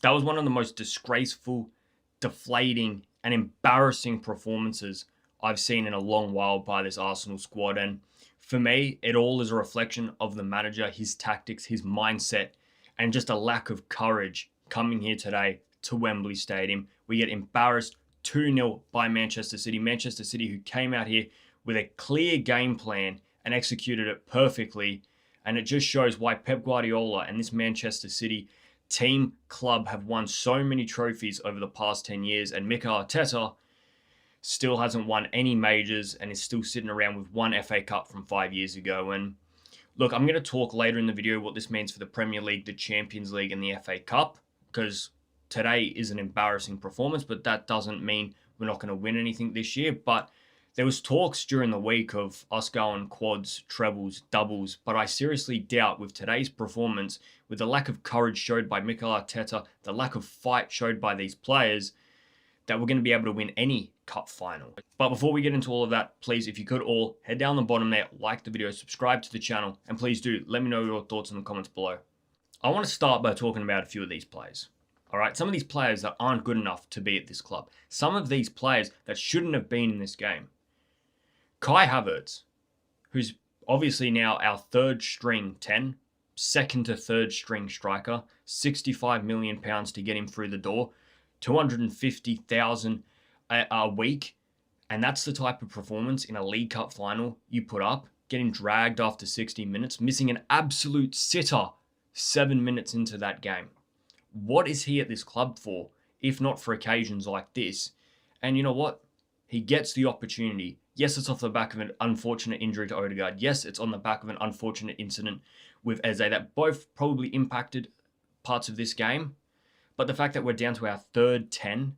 That was one of the most disgraceful, deflating, and embarrassing performances I've seen in a long while by this Arsenal squad. And for me, it all is a reflection of the manager, his tactics, his mindset, and just a lack of courage coming here today to Wembley Stadium. We get embarrassed 2-0 by Manchester City. Manchester City, who came out here with a clear game plan and executed it perfectly. And it just shows why Pep Guardiola and this Manchester City team club have won so many trophies over the past 10 years. And Mikel Arteta still hasn't won any majors and is still sitting around with one FA Cup from 5 years ago. And look, I'm going to talk later in the video what this means for the Premier League, the Champions League, and the FA Cup, because today is an embarrassing performance, but that doesn't mean we're not going to win anything this year. But there was talks during the week of us going quads, trebles, doubles, but I seriously doubt with today's performance, with the lack of courage showed by Mikel Arteta, the lack of fight showed by these players, that we're going to be able to win any cup final. But before we get into all of that, please, if you could all head down the bottom there, like the video, subscribe to the channel, and please do let me know your thoughts in the comments below. I want to start by talking about a few of these players. All right, some of these players that aren't good enough to be at this club. Some of these players that shouldn't have been in this game. Kai Havertz, who's obviously now our third string 10, second to third string striker, £65 million to get him through the door, 250,000 a week, and that's the type of performance in a League Cup final you put up, getting dragged after 60 minutes, missing an absolute sitter 7 minutes into that game. What is he at this club for, if not for occasions like this? And you know what? He gets the opportunity. Yes, it's off the back of an unfortunate injury to Odegaard. Yes, it's on the back of an unfortunate incident with Eze that both probably impacted parts of this game. But the fact that we're down to our third 10,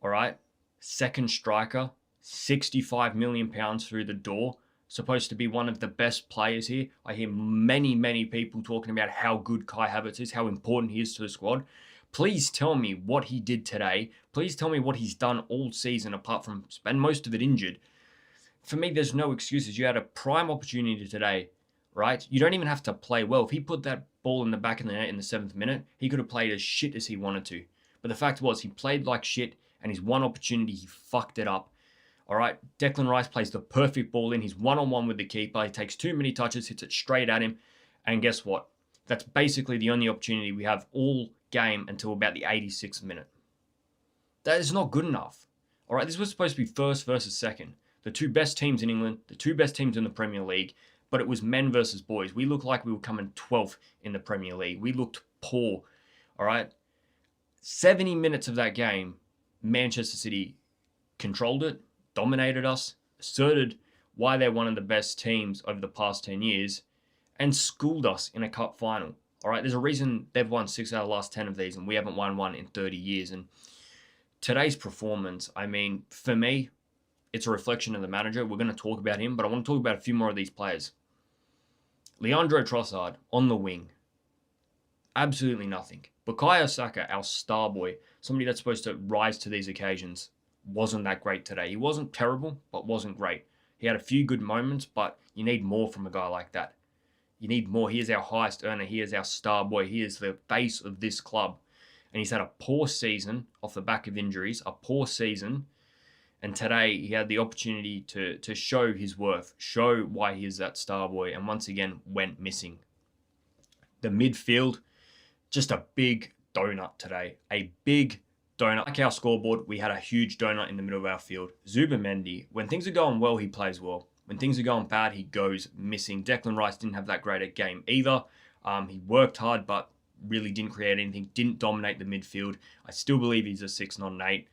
all right, second striker, £65 million through the door, supposed to be one of the best players here. I hear many people talking about how good Kai Havertz is, how important he is to the squad. Please tell me what he did today. Please tell me what he's done all season apart from spend most of it injured. For me, there's no excuses. You had a prime opportunity today, right? You don't even have to play well. If he put that ball in the back of the net in the 7th minute, he could have played as shit as he wanted to. But the fact was, he played like shit, and his one opportunity, he fucked it up. All right, Declan Rice plays the perfect ball in. He's one-on-one with the keeper. He takes too many touches, hits it straight at him. And guess what? That's basically the only opportunity we have all game until about the 86th minute. That is not good enough. All right, this was supposed to be first versus second. The two best teams in England, the two best teams in the Premier League, but it was men versus boys. We looked like we were coming 12th in the Premier League. We looked poor, all right? 70 minutes of that game, Manchester City controlled it, dominated us, asserted why they're one of the best teams over the past 10 years, and schooled us in a cup final, all right? There's a reason they've won 6 out of the last 10 of these, and we haven't won one in 30 years. And today's performance, I mean, for me, it's a reflection of the manager. We're going to talk about him, but I want to talk about a few more of these players. Leandro Trossard on the wing. Absolutely nothing. Bukayo Saka, our star boy, somebody that's supposed to rise to these occasions, wasn't that great today. He wasn't terrible, but wasn't great. He had a few good moments, but you need more from a guy like that. You need more. He is our highest earner. He is our star boy. He is the face of this club. And he's had a poor season off the back of injuries, a poor season. And today he had the opportunity to show his worth, show why he is that star boy, and once again went missing. The midfield, just a big donut today. A big donut. Like our scoreboard, we had a huge donut in the middle of our field. Zubimendi, when things are going well, he plays well. When things are going bad, he goes missing. Declan Rice didn't have that great a game either. He worked hard, but really didn't create anything, didn't dominate the midfield. I still believe he's a 6, not an 8.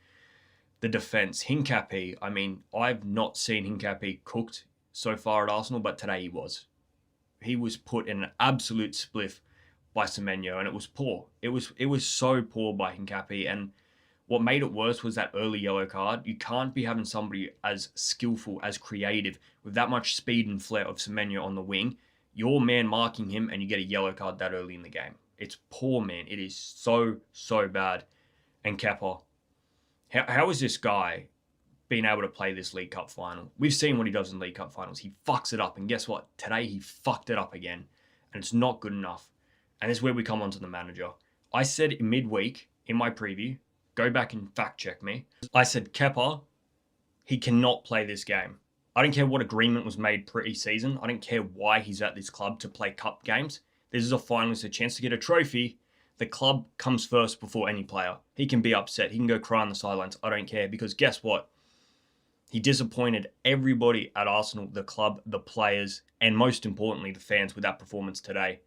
The defense, Hincapié, I mean, I've not seen Hincapié cooked so far at Arsenal, but today he was. He was put in an absolute spliff by Semenyo, and it was poor. It was so poor by Hincapié, and what made it worse was that early yellow card. You can't be having somebody as skillful, as creative, with that much speed and flair of Semenyo on the wing. Your man marking him, and you get a yellow card that early in the game. It's poor, man. It is so bad. And Kepa, how is this guy being able to play this League Cup final? We've seen what he does in League Cup finals. He fucks it up. And guess what? Today he fucked it up again. And it's not good enough. And this is where we come on to the manager. I said midweek in my preview. Go back and fact check me. I said Kepa, he cannot play this game. I don't care what agreement was made pre-season. I don't care why he's at this club to play cup games. This is a finalist, a chance to get a trophy. The club comes first before any player. He can be upset. He can go cry on the sidelines. I don't care, because guess what? He disappointed everybody at Arsenal, the club, the players, and most importantly, the fans with that performance today.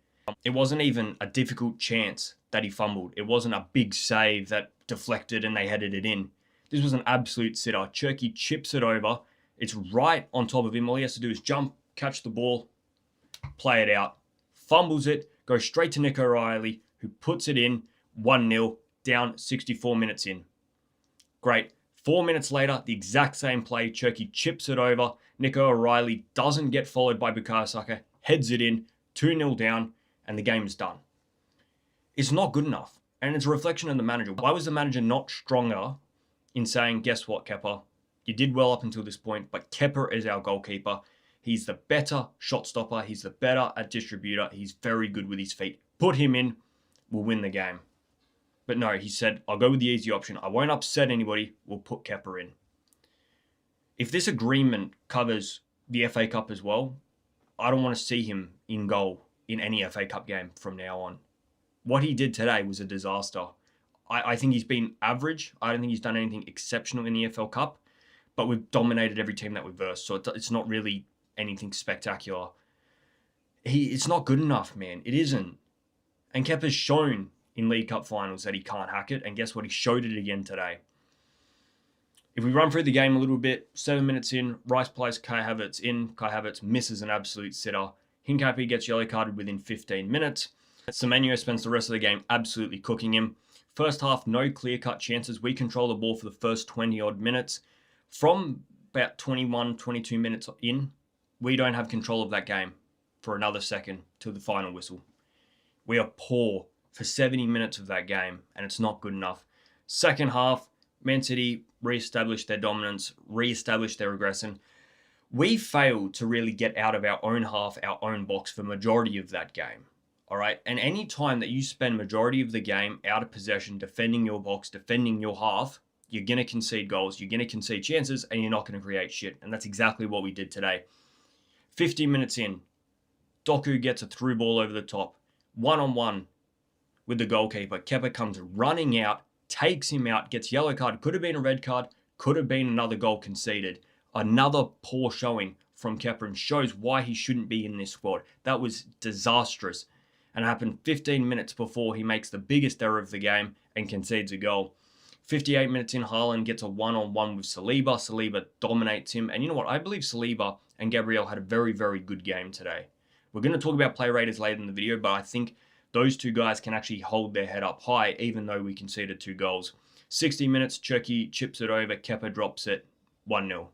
It wasn't even a difficult chance that he fumbled. It wasn't a big save that deflected and they headed it in. This was an absolute sitter. Cherki chips it over. It's right on top of him. All he has to do is jump, catch the ball, play it out. Fumbles it, goes straight to Nico O'Reilly, who puts it in 1-0, down 64 minutes in. Great. 4 minutes later, the exact same play. Cherki chips it over. Nico O'Reilly doesn't get followed by Bukayo Saka, heads it in, 2-0 down, and the game is done. It's not good enough. And it's a reflection of the manager. Why was the manager not stronger in saying, guess what, Kepa? You did well up until this point, but Kepa is our goalkeeper. He's the better shot stopper. He's the better at distributor. He's very good with his feet. Put him in, we'll win the game. But no, he said, I'll go with the easy option. I won't upset anybody. We'll put Kepa in. If this agreement covers the FA Cup as well, I don't want to see him in goal in any FA Cup game from now on. What he did today was a disaster. I think he's been average. I don't think he's done anything exceptional in the EFL Cup, but we've dominated every team that we've versed, so it's not really anything spectacular. It's not good enough, man. It isn't. And Kepa's shown in League Cup finals that he can't hack it, and guess what? He showed it again today. If we run through the game a little bit, 7 minutes in, Rice plays Kai Havertz in. Kai Havertz misses an absolute sitter. Hincapié gets yellow carded within 15 minutes. Semenyo spends the rest of the game absolutely cooking him. First half, no clear-cut chances. We control the ball for the first 20-odd minutes. From about 21, 22 minutes in, we don't have control of that game for another second till the final whistle. We are poor for 70 minutes of that game, and it's not good enough. Second half, Man City re-established their dominance, re-established their aggression. We failed to really get out of our own half, our own box for majority of that game. All right. And any time that you spend majority of the game out of possession, defending your box, defending your half, you're going to concede goals, you're going to concede chances, and you're not going to create shit. And that's exactly what we did today. 50 minutes in, Doku gets a through ball over the top, one-on-one with the goalkeeper. Kepa comes running out, takes him out, gets yellow card. Could have been a red card, could have been another goal conceded. Another poor showing from Kepa, and shows why he shouldn't be in this squad. That was disastrous. And it happened 15 minutes before he makes the biggest error of the game and concedes a goal. 58 minutes in, Haaland gets a one-on-one with Saliba. Saliba dominates him. And you know what? I believe Saliba and Gabriel had a very, very good game today. We're going to talk about play raters later in the video, but I think those two guys can actually hold their head up high, even though we conceded 2 goals. 60 minutes, Cherki chips it over. Kepa drops it, 1-0.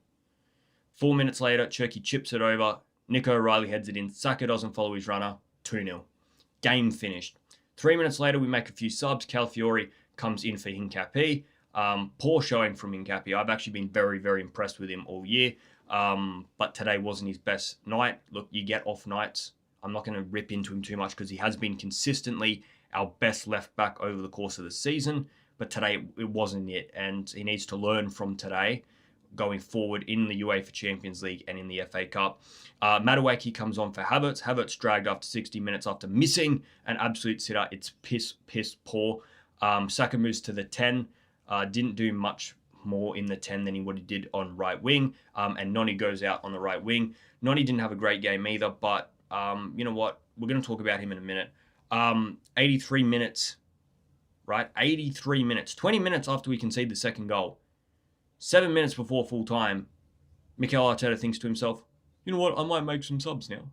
4 minutes later, Cherki chips it over. Nico O'Reilly heads it in. Saka doesn't follow his runner, 2-0. Game finished. 3 minutes later, we make a few subs. Calafiori comes in for Hincapié. Poor showing from Hincapié. I've actually been very, very impressed with him all year. But today wasn't his best night. Look, you get off nights. I'm not going to rip into him too much because he has been consistently our best left back over the course of the season. But today, it wasn't it. And he needs to learn from today going forward in the UEFA Champions League and in the FA Cup. Madueke comes on for Havertz. Havertz dragged after 60 minutes after missing an absolute sitter. It's piss poor. Saka moves to the 10. Didn't do much more in the 10 than he would have did on right wing. And Noni goes out on the right wing. Noni didn't have a great game either, but you know what? We're going to talk about him in a minute. 83 minutes, right? 83 minutes. 20 minutes after we concede the second goal. 7 minutes before full time, Mikel Arteta thinks to himself, you know what, I might make some subs now.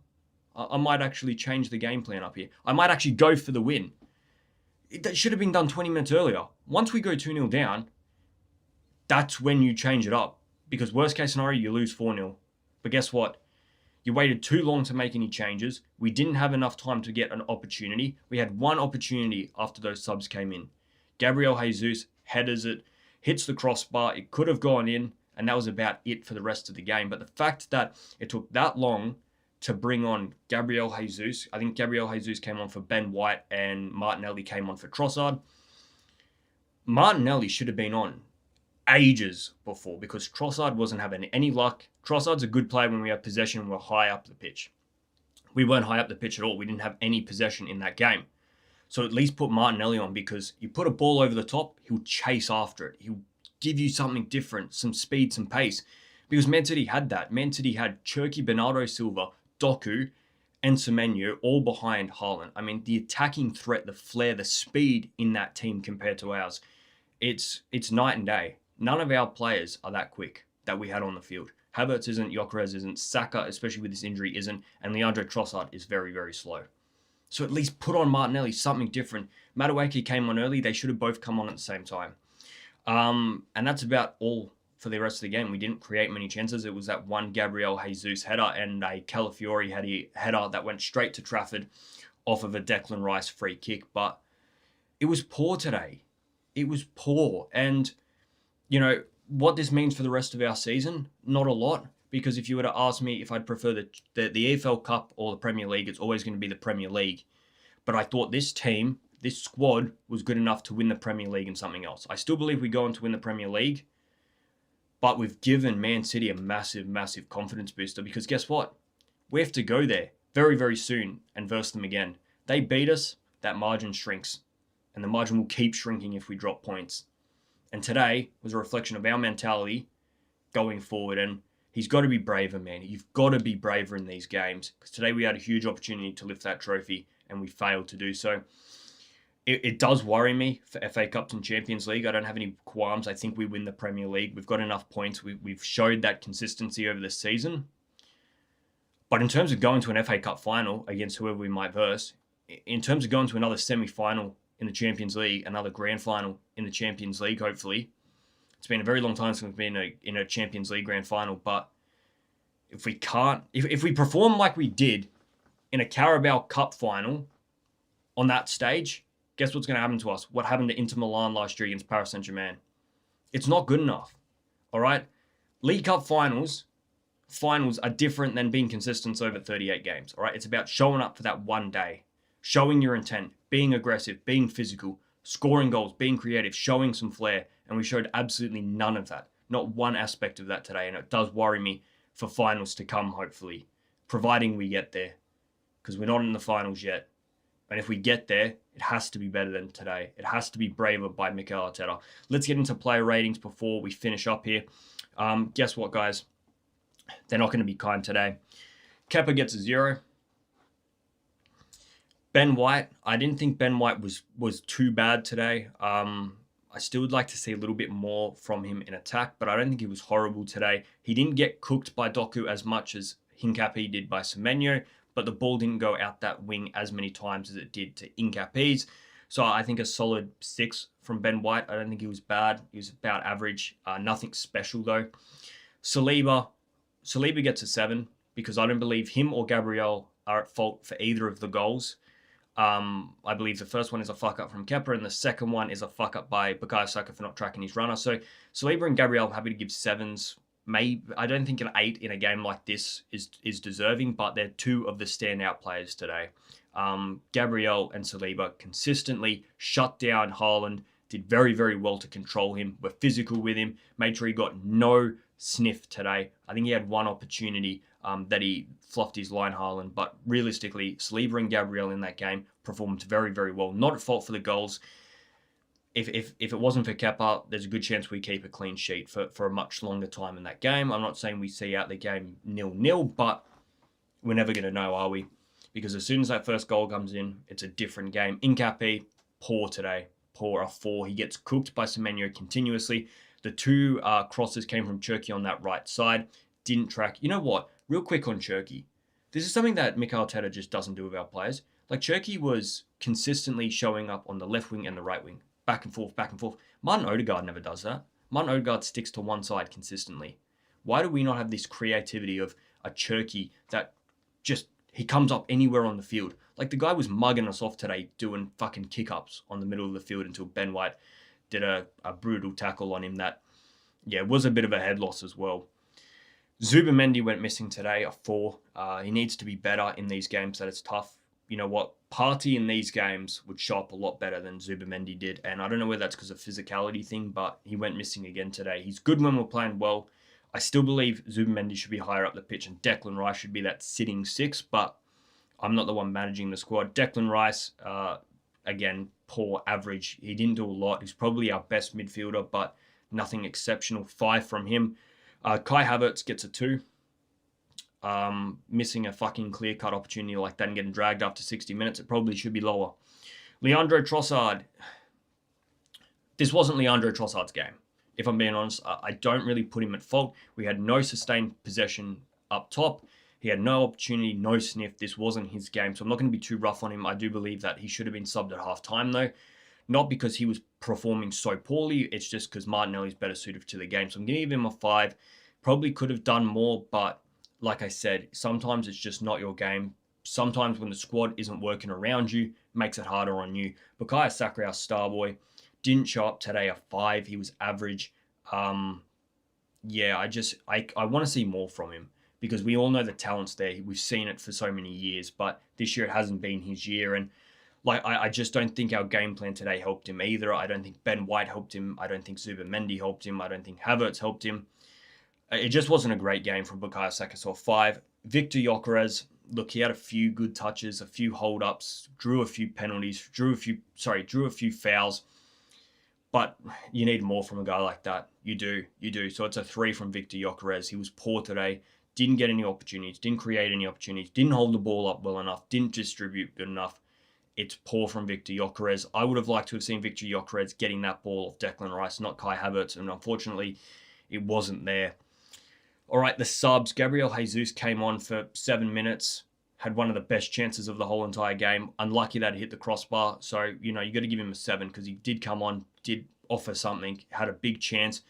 I might actually change the game plan up here. I might actually go for the win. That should have been done 20 minutes earlier. Once we go 2-0 down, that's when you change it up. Because worst case scenario, you lose 4-0. But guess what? You waited too long to make any changes. We didn't have enough time to get an opportunity. We had one opportunity after those subs came in. Gabriel Jesus headers it, hits the crossbar. It could have gone in, and that was about it for the rest of the game. But the fact that it took that long to bring on Gabriel Jesus, I think Gabriel Jesus came on for Ben White and Martinelli came on for Trossard. Martinelli should have been on ages before because Trossard wasn't having any luck. Trossard's a good player when we have possession and we're high up the pitch. We weren't high up the pitch at all. We didn't have any possession in that game. So at least put Martinelli on, because you put a ball over the top, he'll chase after it. He'll give you something different, some speed, some pace. Because Man City had that. Man City had Cherki, Bernardo Silva, Doku, and Semenyo all behind Haaland. I mean, the attacking threat, the flair, the speed in that team compared to ours, it's night and day. None of our players are that quick that we had on the field. Havertz isn't, Gyökeres isn't, Saka, especially with this injury, isn't, and Leandro Trossard is very, very slow. So at least put on Martinelli, something different. Madueke came on early. They should have both come on at the same time. And that's about all for the rest of the game. We didn't create many chances. It was that one Gabriel Jesus header and a Calafiori header that went straight to Trafford off of a Declan Rice free kick. But it was poor today. It was poor. And, you know, what this means for the rest of our season, not a lot. Because if you were to ask me if I'd prefer the EFL Cup or the Premier League, it's always going to be the Premier League. But I thought this team, this squad, was good enough to win the Premier League and something else. I still believe we go on to win the Premier League. But we've given Man City a massive, massive confidence booster. Because guess what? We have to go there very, very soon and verse them again. They beat us, that margin shrinks. And the margin will keep shrinking if we drop points. And today was a reflection of our mentality going forward. And he's got to be braver, man. You've got to be braver in these games. Because today we had a huge opportunity to lift that trophy and we failed to do so. It does worry me for FA Cups and Champions League. I don't have any qualms. I think we win the Premier League. We've got enough points. We've showed that consistency over the season. But in terms of going to an FA Cup final against whoever we might verse, in terms of going to another semi-final in the Champions League, another grand final in the Champions League, hopefully. It's been a very long time since we've been in a Champions League grand final. But if we can't, if we perform like we did in a Carabao Cup final on that stage, guess what's going to happen to us? What happened to Inter Milan last year against Paris Saint-Germain? It's not good enough. All right? League Cup finals are different than being consistent over 38 games. All right? It's about showing up for that one day, showing your intent, being aggressive, being physical, scoring goals, being creative, showing some flair. And we showed absolutely none of that. Not one aspect of that today. And it does worry me for finals to come, hopefully, providing we get there. Because we're not in the finals yet. And if we get there, it has to be better than today. It has to be braver by Mikel Arteta. Let's get into player ratings before we finish up here. Guess what, guys? They're not going to be kind today. Kepa gets a 0. Ben White, I didn't think Ben White was too bad today. I still would like to see a little bit more from him in attack, but I don't think he was horrible today. He didn't get cooked by Doku as much as Hincapié did by Semenyo, but the ball didn't go out that wing as many times as it did to Hincapié's. So I think a solid 6 from Ben White. I don't think he was bad. He was about average. Nothing special, though. Saliba gets a 7 because I don't believe him or Gabriel are at fault for either of the goals. I believe the first one is a fuck up from Kepa, and the second one is a fuck up by Bukayo Saka for not tracking his runner. So Saliba and Gabriel, I'm happy to give 7s. Maybe I don't think an 8 in a game like this is deserving, but they're 2 of the standout players today. Gabriel and Saliba consistently shut down Haaland, did very, very well to control him, were physical with him, made sure he got no sniff today. I think he had one opportunity that he fluffed his line, Haaland, but realistically, Saliba and Gabriel in that game performed very, very well. Not at fault for the goals. If it wasn't for Kepa, there's a good chance we keep a clean sheet for a much longer time in that game. I'm not saying we see out the game 0-0, but we're never going to know, are we? Because as soon as that first goal comes in, it's a different game. Hincapié, poor today. Poor, a 4. He gets cooked by Semenyo continuously. The 2 crosses came from Cherki on that right side. Didn't track. You know what? Real quick on Cherki. This is something that Mikel Arteta just doesn't do with our players. Like, Cherki was consistently showing up on the left wing and the right wing. Back and forth, back and forth. Martin Odegaard never does that. Martin Odegaard sticks to one side consistently. Why do we not have this creativity of a Cherki that just, he comes up anywhere on the field? Like, the guy was mugging us off today doing fucking kick-ups on the middle of the field until Ben White did a brutal tackle on him that, yeah, was a bit of a head loss as well. Zubimendi went missing today, a 4. He needs to be better in these games that it's tough. you know what, Partey in these games would show up a lot better than Zubimendi did. And I don't know whether that's because of physicality thing, but he went missing again today. He's good when we're playing well. I still believe Zubimendi should be higher up the pitch and Declan Rice should be that sitting six, but I'm not the one managing the squad. Declan Rice, again, poor average. He didn't do a lot. He's probably our best midfielder, but nothing exceptional. 5 from him. Kai Havertz gets a 2. Missing a fucking clear-cut opportunity like that and getting dragged after 60 minutes. It probably should be lower. Leandro Trossard. This wasn't Leandro Trossard's game. If I'm being honest, I don't really put him at fault. We had no sustained possession up top. He had no opportunity, no sniff. This wasn't his game, so I'm not going to be too rough on him. I do believe that he should have been subbed at half-time, though. Not because he was performing so poorly. It's just because Martinelli's better suited to the game. So I'm going to give him a 5. Probably could have done more, but like I said, sometimes it's just not your game. Sometimes when the squad isn't working around you, makes it harder on you. Bukayo Saka, our star boy, didn't show up today, a 5. He was average. Yeah, I want to see more from him because we all know the talent's there. We've seen it for so many years, but this year it hasn't been his year. And like, I just don't think our game plan today helped him either. I don't think Ben White helped him. I don't think Zubimendi helped him. I don't think Havertz helped him. It just wasn't a great game from Bukayo Saka. So 5. Victor Gyökeres, look, he had a few good touches, a few hold-ups, drew a few penalties, drew a few fouls. But you need more from a guy like that. You do. So it's a 3 from Victor Gyökeres. He was poor today. Didn't get any opportunities. Didn't create any opportunities. Didn't hold the ball up well enough. Didn't distribute good enough. It's poor from Victor Gyökeres. I would have liked to have seen Victor Gyökeres getting that ball off Declan Rice, not Kai Havertz. And unfortunately, it wasn't there. All right, the subs. Gabriel Jesus came on for 7 minutes. Had one of the best chances of the whole entire game. Unlucky that he hit the crossbar. So, you got to give him a 7 because he did come on, did offer something, had a big chance.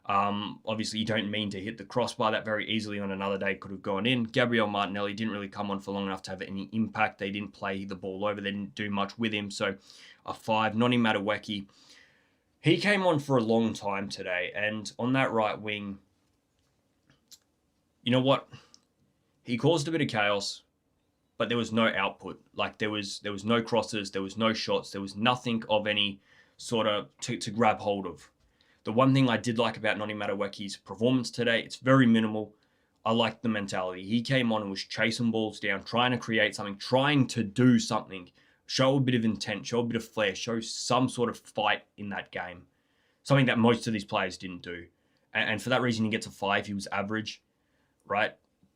Obviously, you don't mean to hit the crossbar that very easily on another day. Could have gone in. Gabriel Martinelli didn't really come on for long enough to have any impact. They didn't play the ball over. They didn't do much with him. So, a 5. Noni Madueke. He came on for a long time today. And on that right wing, you know what? He caused a bit of chaos, but there was no output. Like there was no crosses, there was no shots, there was nothing of any sort of to grab hold of. The one thing I did like about Noni Madueke's performance today, it's very minimal. I liked the mentality. He came on and was chasing balls down, trying to create something, trying to do something, show a bit of intent, show a bit of flair, show some sort of fight in that game. Something that most of these players didn't do. And for that reason, he gets a 5. He was average, right?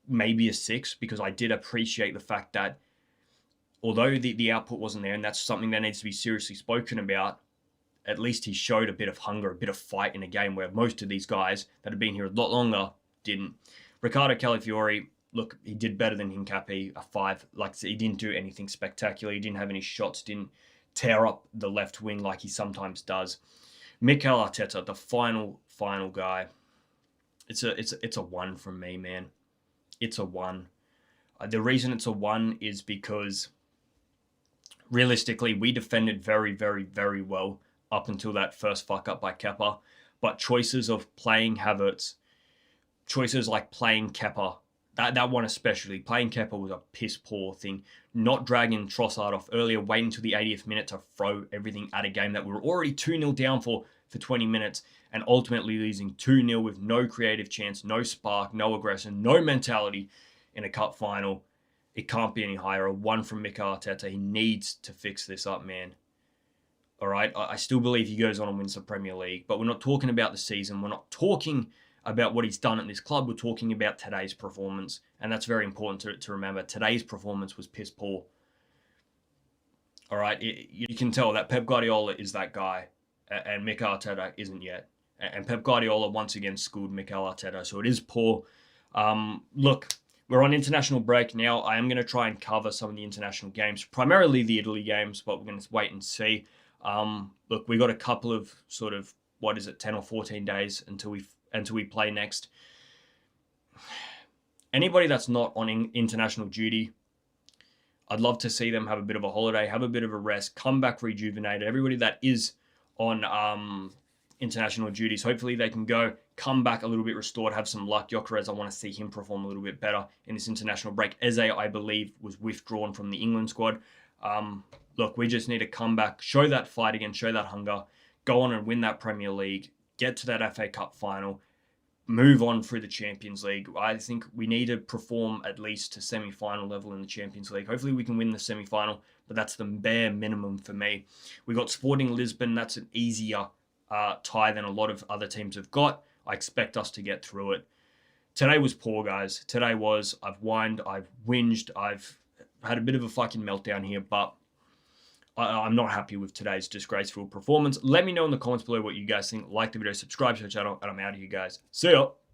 Maybe a 6, because I did appreciate the fact that although the output wasn't there, and that's something that needs to be seriously spoken about, at least he showed a bit of hunger, a bit of fight in a game where most of these guys that have been here a lot longer didn't. Riccardo Calafiori, look, he did better than Hincapié, a 5. Like I said, he didn't do anything spectacular. He didn't have any shots, didn't tear up the left wing like he sometimes does. Mikel Arteta, the final guy, it's a 1 from me, man. It's a 1. The reason it's a 1 is because realistically, we defended very, very, very well up until that first fuck up by Kepa. But choices of playing Havertz, choices like playing Kepa, that one especially, playing Kepa was a piss poor thing. Not dragging Trossard off earlier, waiting until the 80th minute to throw everything at a game that we were already 2-0 down for 20 minutes, and ultimately losing 2-0 with no creative chance, no spark, no aggression, no mentality in a cup final. It can't be any higher. A 1 from Mikel Arteta. He needs to fix this up, man. All right, I still believe he goes on and wins the Premier League, but we're not talking about the season. We're not talking about what he's done at this club. We're talking about today's performance, and that's very important to remember. Today's performance was piss poor. All right, you can tell that Pep Guardiola is that guy, and Mikel Arteta isn't yet. And Pep Guardiola once again schooled Mikel Arteta, so it is poor. Look, we're on international break now. I am going to try and cover some of the international games, primarily the Italy games, but we're going to wait and see. Look, we got a couple of sort of, 10 or 14 days until we play next. Anybody that's not on international duty, I'd love to see them have a bit of a holiday, have a bit of a rest, come back rejuvenated. Everybody that is on international duties. Hopefully they can come back a little bit restored, have some luck. Gyökeres, I want to see him perform a little bit better in this international break. Eze, I believe, was withdrawn from the England squad. Look, we just need to come back, show that fight again, show that hunger, go on and win that Premier League, get to that FA Cup final, move on through the Champions League. I think we need to perform at least to semi-final level in the Champions League. Hopefully we can win the semi-final, but that's the bare minimum for me. We got Sporting Lisbon. That's an easier tie than a lot of other teams have got. I expect us to get through it. Today was poor, guys. I've whined, I've whinged, I've had a bit of a fucking meltdown here, but I'm not happy with today's disgraceful performance. Let me know in the comments below what you guys think. Like the video, subscribe to the channel, and I'm out of here, guys. See ya.